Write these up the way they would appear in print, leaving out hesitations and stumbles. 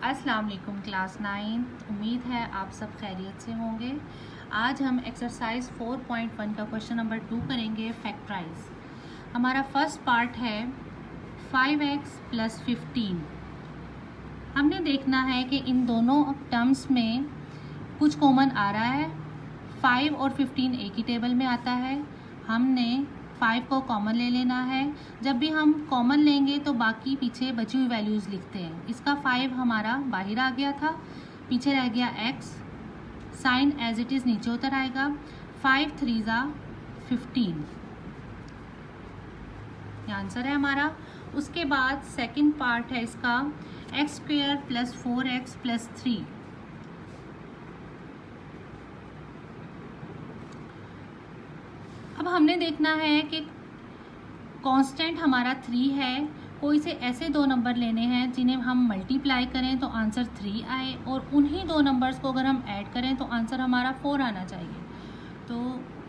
अस्सलाम वालेकुम क्लास 9। उम्मीद है आप सब खैरियत से होंगे। आज हम एक्सरसाइज 4.1 का क्वेश्चन नंबर 2 करेंगे, फैक्टराइज। हमारा फर्स्ट पार्ट है 5x + 15। हमने देखना है कि इन दोनों टर्म्स में कुछ कॉमन आ रहा है। 5 और 15 एक ही टेबल में आता है। हमने 5 को कॉमन ले लेना है। जब भी हम कॉमन लेंगे तो बाकी पीछे बची हुई वैल्यूज़ लिखते हैं। इसका 5 हमारा बाहर आ गया था, पीछे रह गया x, sign as it is नीचे उतर आएगा। 5 3 = 15, ये आंसर है हमारा। उसके बाद सेकंड पार्ट है इसका x² + 4x + 3। अब हमने देखना है कि कांस्टेंट हमारा 3 है। कोई से ऐसे दो नंबर लेने हैं जिन्हें हम मल्टीप्लाई करें तो आंसर 3 आए, और उन्हीं दो नंबर्स को अगर हम ऐड करें तो आंसर हमारा 4 आना चाहिए। तो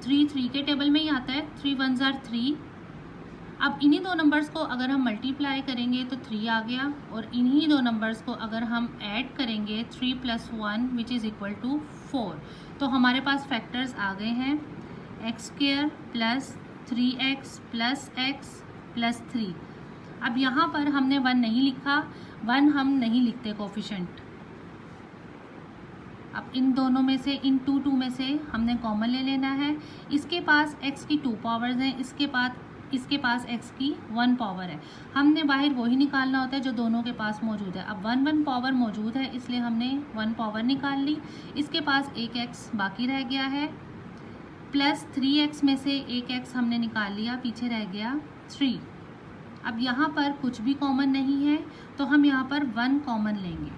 3 के टेबल में ही आता है, 3 1 = 3। अब इन्हीं दो नंबर्स को अगर हम मल्टीप्लाई करेंगे तो 3 आ गया, और इन्हीं दो नंबर्स को अगर हम ऐड करेंगे 3 + 1 = 4। तो हमारे पास फैक्टर्स आ गए हैं x² + 3x + x + 3। अब यहाँ पर हमने 1 नहीं लिखा, 1 हम नहीं लिखते कोफिशिएंट। अब इन दोनों में से, इन टू में से हमने कॉमन ले लेना है। इसके पास x की 2 पावर्स हैं, इसके पास x की 1 पावर है। हमने बाहर वही निकालना होता है जो दोनों के पास मौजूद है। अब 1 पावर मौजूद है, इसलिए हमने 1 पावर निकाल ली। इसके पास एक x बाकी रह गया है, प्लस 3x में से एक x हमने निकाल लिया, पीछे रह गया 3। अब यहाँ पर कुछ भी कॉमन नहीं है तो हम यहाँ पर 1 कॉमन लेंगे,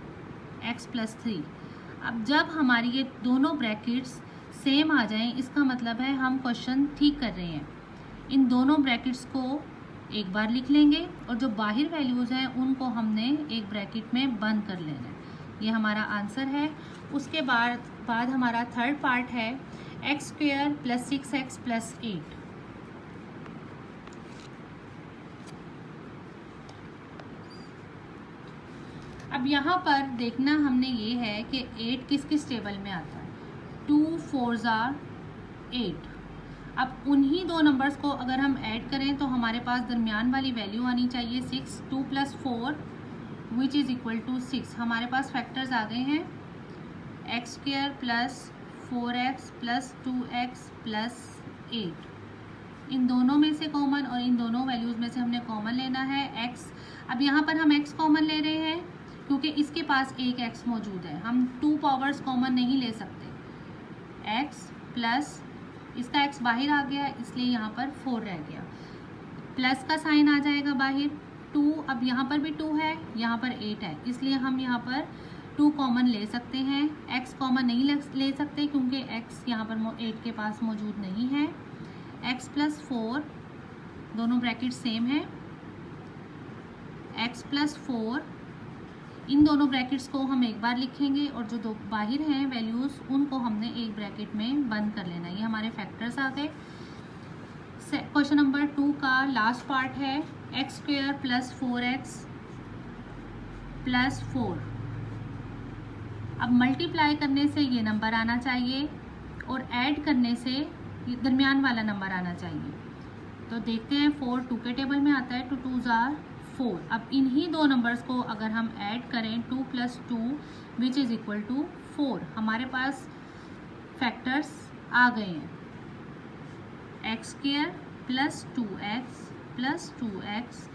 x + 3। अब जब हमारी ये दोनों ब्रैकेट्स सेम आ जाएं, इसका मतलब है हम क्वेश्चन ठीक कर रहे हैं। इन दोनों ब्रैकेट्स को एक बार लिख लेंगे, और जो बाहर वैल्यूज़ हैं उनको हमने एक ब्रैकेट में बंद कर लेना है। ये हमारा आंसर है। उसके बाद हमारा थर्ड पार्ट है x² + 6x + 8। अब यहाँ पर देखना हमने ये है कि 8 किस टेबल में आता है। 2 4 = 8। अब उन्हीं दो नंबर्स को अगर हम ऐड करें तो हमारे पास दरमियान वाली वैल्यू आनी चाहिए 6। 2 + 4 = 6। हमारे पास फैक्टर्स आ गए हैं x² + 4x + 2x + 8। इन दोनों में से कॉमन और इन दोनों वैल्यूज़ में से हमने कॉमन लेना है x। अब यहाँ पर हम x कॉमन ले रहे हैं क्योंकि इसके पास एक x मौजूद है। हम 2 पावर्स कॉमन नहीं ले सकते। x प्लस इसका x बाहर आ गया, इसलिए यहाँ पर 4 रह गया, प्लस का साइन आ जाएगा बाहर 2। अब यहाँ पर भी 2 है, यहाँ पर 8 है, इसलिए हम यहाँ पर 2 कॉमन ले सकते हैं। x कॉमन नहीं ले सकते क्योंकि x यहाँ पर 8 के पास मौजूद नहीं है। x + 4, दोनों ब्रैकेट सेम है, x + 4। इन दोनों ब्रैकेट्स को हम एक बार लिखेंगे, और जो दो बाहर हैं वैल्यूज़ उनको हमने एक ब्रैकेट में बंद कर लेना। ये हमारे फैक्टर्स आ गए। क्वेश्चन नंबर 2 का लास्ट पार्ट है x² + 4x + 4। अब मल्टीप्लाई करने से ये नंबर आना चाहिए, और ऐड करने से दरमियान वाला नंबर आना चाहिए। तो देखते हैं, 4 2 के टेबल में आता है, 2 2 = 4। अब इन्हीं दो नंबर्स को अगर हम ऐड करें 2 + 2 = 4, हमारे पास फैक्टर्स आ गए हैं x² + 2x + 2x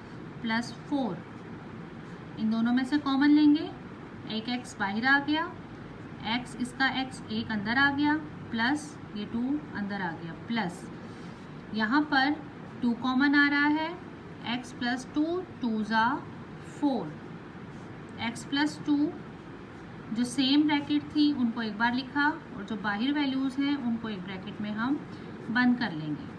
+ 4। इन दोनों में से कॉमन लेंगे, एक x बाहर आ गया, x इसका x एक अंदर आ गया, प्लस ये 2 अंदर आ गया, प्लस यहाँ पर 2 कॉमन आ रहा है, x + 2 2 = 4। x + 2 जो सेम ब्रैकेट थी उनको एक बार लिखा, और जो बाहर वैल्यूज़ हैं उनको एक ब्रैकेट में हम बंद कर लेंगे।